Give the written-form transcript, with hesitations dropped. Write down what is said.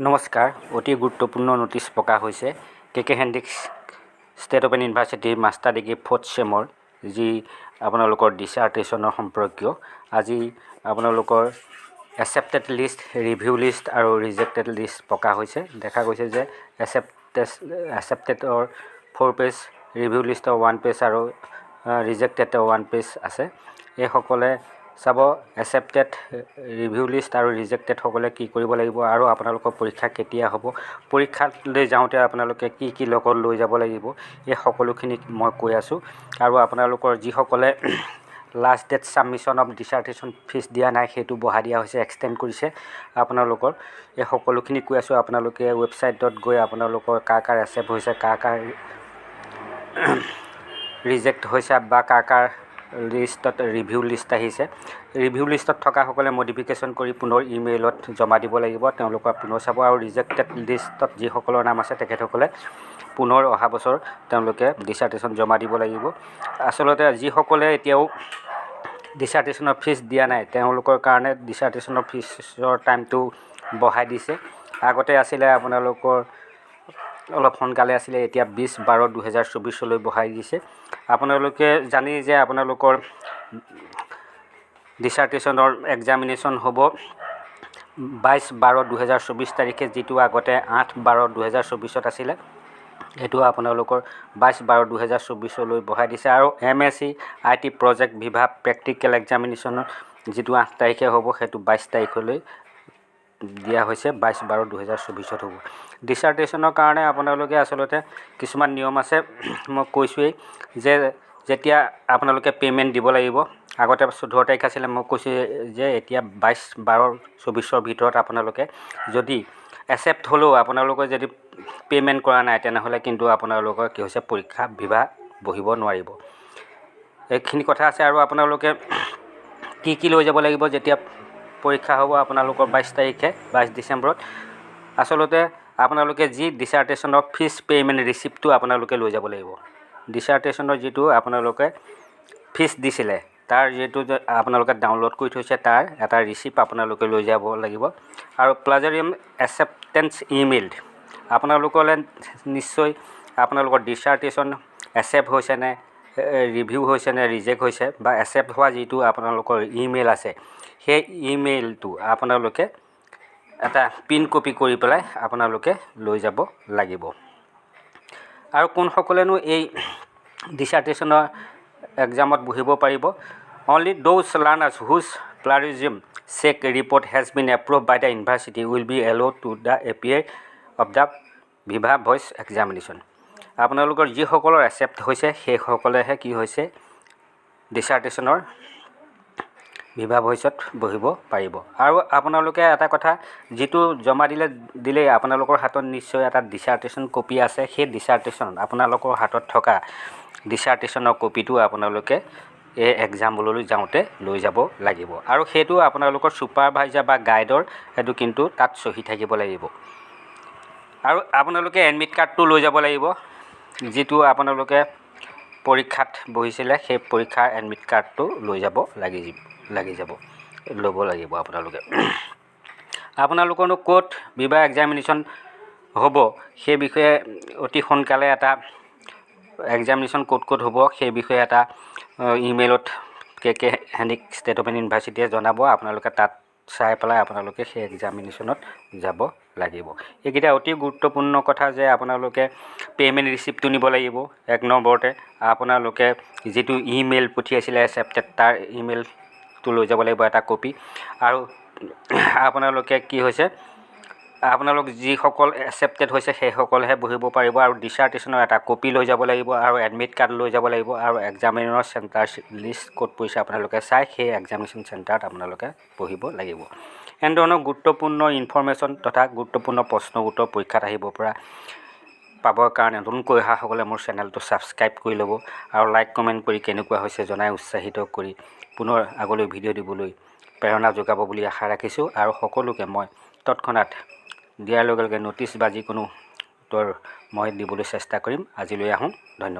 নমস্কাৰ। অতি গুৰুত্বপূৰ্ণ নটিছ প্ৰকাশ হৈছে কে হেণ্ডিক্স ষ্টেট অপেন ইউনিভাৰ্চিটিৰ মাষ্টাৰ ডিগ্ৰী 4th চেমৰ যি আপোনালোকৰ ডিচাৰ্টেশ্যনৰ সম্পৰ্কীয় আজি আপোনালোকৰ একচেপ্টেড লিষ্ট, ৰিভিউ লিষ্ট আৰু ৰিজেক্টেড লিষ্ট প্ৰকাশ হৈছে। দেখা গৈছে যে একচেপ্টেডৰ 4 পেজ, ৰিভিউ লিষ্টৰ 1 পেজ আৰু ৰিজেক্টেডৰ 1 পেজ আছে। এইসকলে চাব একচেপ্টেড, ৰিভিউ লিষ্ট আৰু ৰিজেক্টেড সকলে কি কৰিব লাগিব আৰু আপোনালোকৰ পৰীক্ষা কেতিয়া হ'ব, পৰীক্ষালৈ যাওঁতে আপোনালোকে কি লগত লৈ যাব লাগিব, এই সকলোখিনি মই কৈ আছোঁ। আৰু আপোনালোকৰ যিসকলে last date submission of dissertation fees দিয়া নাই সেইটো বঢ়াই দিয়া হৈছে, এক্সটেণ্ড কৰিছে। আপোনালোকৰ এই সকলোখিনি কৈ আছোঁ। আপোনালোকে ৱেবছাইটত গৈ আপোনালোকৰ কাৰ একচেপ্ট হৈছে, কাৰ ৰিজেক্ট হৈছে বা কাৰ লিষ্টত ৰিভিউ লিষ্ট আহিছে। ৰিভিউ লিষ্টত থকাসকলে মডিফিকেশ্যন কৰি পুনৰ ইমেইলত জমা দিব লাগিব, তেওঁলোকৰ পুনৰ চাব। আৰু ৰিজেক্টেড লিষ্টত যিসকলৰ নাম আছে তেখেতসকলে পুনৰ অহা বছৰ তেওঁলোকে ডিচাৰ্টেশ্যন জমা দিব লাগিব। আচলতে যিসকলে এতিয়াও ডিচাৰ্টেশ্যনৰ ফিজ দিয়া নাই তেওঁলোকৰ কাৰণে ডিচাৰ্টেশ্যনৰ ফিজৰ টাইমটো বঢ়াই দিছে। আগতে আছিলে আপোনালোকৰ অলপ সোনকালে আছিলে, এতিয়া 20/12/2024 বঢ়াই দিছে। আপোনালোকে জানি যে আপোনালোকৰ ডিচাৰ্টেশ্যনৰ এক্সামিনেশ্যন হ'ব 22/12/2024 তাৰিখে, যিটো আগতে 8/12/2024 আছিলে। এইটো আপোনালোকৰ 22/12/2024 বঢ়াই দিছে। আৰু MSc IT প্ৰজেক্ট বিভাগ প্ৰেক্টিকেল এক্সামিনেশ্যনৰ যিটো 8 তাৰিখে হ'ব সেইটো 22 তাৰিখলৈ দিয়া হৈছে, 22/12/2024 হ'ব। ডিচাৰ্টেশ্যনৰ কাৰণে আপোনালোকে আচলতে কিছুমান নিয়ম আছে, মই কৈছোঁৱেই যে যেতিয়া আপোনালোকে পে'মেণ্ট দিব লাগিব। আগতে 14 তাৰিখ আছিলে, মই কৈছোঁ যে এতিয়া 22/12/24 ভিতৰত আপোনালোকে যদি একচেপ্ট হ'লেও আপোনালোকে যদি পে'মেণ্ট কৰা নাই তেনেহ'লে কিন্তু আপোনালোকৰ কি হৈছে পৰীক্ষা বিভাগ বহিব নোৱাৰিব। এইখিনি কথা আছে। আৰু আপোনালোকে কি লৈ যাব লাগিব যেতিয়া পৰীক্ষা হ'ব আপোনালোকৰ 22 তাৰিখে, 22 ডিচেম্বৰত। আচলতে আপোনালোকে যি ডিচাৰ্টেশ্যনৰ ফিজ পে'মেণ্ট ৰিচিপ্টটো আপোনালোকে লৈ যাব লাগিব। ডিচাৰ্টেশ্যনৰ যিটো আপোনালোকে ফিজ দিছিলে তাৰ যিটো আপোনালোকে ডাউনলোড কৰি থৈছে তাৰ এটা ৰিচিপ্ট আপোনালোকে লৈ যাব লাগিব। আৰু প্লাজাৰিয়াম একচেপ্টেঞ্চ ইমেইল আপোনালোকলৈ নিশ্চয় আপোনালোকৰ ডিচাৰ্টেশ্যন একচেপ্ট হৈছেনে, ৰিভিউ হৈছেনে, ৰিজেক্ট হৈছে বা একচেপ্ট হোৱা যিটো আপোনালোকৰ ইমেইল আছে সেই ইমেইলটো আপোনালোকে এটা প্ৰিণ্ট কপি কৰি পেলাই আপোনালোকে লৈ যাব লাগিব। আৰু কোনসকলেনো এই ডিচাৰ্টেশ্যনৰ এক্সামত বহিব পাৰিব? Only those learners whose plagiarism check report has been approved by the university will be allowed to the appear of the viva voce examination. আপোনালোকৰ যিসকলৰ একচেপ্ট হৈছে সেইসকলেহে কি হৈছে ডিচাৰ্টেশ্যনৰ ভিভা ভইচত বহিব পাৰিব। আৰু আপোনালোকে এটা কথা, যিটো জমা দিলেই আপোনালোকৰ হাতত নিশ্চয় এটা ডিচাৰ্টেশ্যন কপি আছে। সেই ডিচাৰ্টেশ্যন আপোনালোকৰ হাতত থকা ডিচাৰ্টেশ্যনৰ কপিটো আপোনালোকে এই এক্সামলৈ যাওঁতে লৈ যাব লাগিব। আৰু সেইটো আপোনালোকৰ ছুপাৰভাইজাৰ বা গাইডৰ সেইটো কিন্তু তাত চহী থাকিব লাগিব। আৰু আপোনালোকে এডমিট কাৰ্ডটো লৈ যাব লাগিব, যিটো আপোনালোকে পৰীক্ষাত বহিছিলে সেই পৰীক্ষাৰ এডমিট কাৰ্ডটো লৈ যাব ল'ব লাগিব আপোনালোকে। আপোনালোকৰনো ক'ত ভিভা এক্সামিনেশ্যন হ'ব সেই বিষয়ে অতি সোনকালে এটা এক্সামিনেশ্যন ক'ত হ'ব সেই বিষয়ে এটা ইমেইলত কে হেণ্ডিক্স ষ্টেট অপেন ইউনিভাৰ্চিটিয়ে জনাব। আপোনালোকে তাত চাই পেলাই আপোনালোকে সেই এক্সামিনেশ্যনত যাব লাগিব। এইকেইটা অতি গুৰুত্বপূৰ্ণ কথা যে আপোনালোকে পে'মেণ্ট ৰিচিপ্টটো নিব লাগিব। 1 নম্বৰতে আপোনালোকে যিটো ইমেইল পঠিয়াইছিলে একচেপ্টেড তাৰ ইমেইলটো লৈ যাব লাগিব এটা কপি। আৰু আপোনালোকে কি হৈছে আপোনালোক যিসকল একচেপ্টেড হৈছে সেইসকলেহে বহিব পাৰিব। আৰু ডিচাৰ্টেশ্যনৰ এটা কপি লৈ যাব লাগিব আৰু এডমিট কাৰ্ড লৈ যাব লাগিব। আৰু এক্সামিনেশ্যনৰ চেণ্টাৰ লিষ্ট ক'ত পৰিছে আপোনালোকে চাই সেই এক্সামিনেশ্যন চেণ্টাৰত আপোনালোকে বহিব লাগিব। এনেধৰণৰ গুৰুত্বপূৰ্ণ ইনফৰ্মেশ্যন তথা গুৰুত্বপূৰ্ণ প্ৰশ্ন উত্তৰ পৰীক্ষাত আহিব পৰা পাবৰ কাৰণে নতুনকৈ অহাসকলে মোৰ চেনেলটো ছাবস্ক্ৰাইব কৰি ল'ব আৰু লাইক কমেণ্ট কৰি কেনেকুৱা হৈছে জনাই উৎসাহিত কৰি পুনৰ আগলৈ ভিডিঅ' দিবলৈ প্ৰেৰণা যোগাব বুলি আশা ৰাখিছোঁ। আৰু সকলোকে মই তৎক্ষণাত দিয়াৰ লগে লগে ন'টিছ বা যিকোনো উত্তৰ মই দিবলৈ চেষ্টা কৰিম। আজিলৈ আহোঁ, ধন্যবাদ।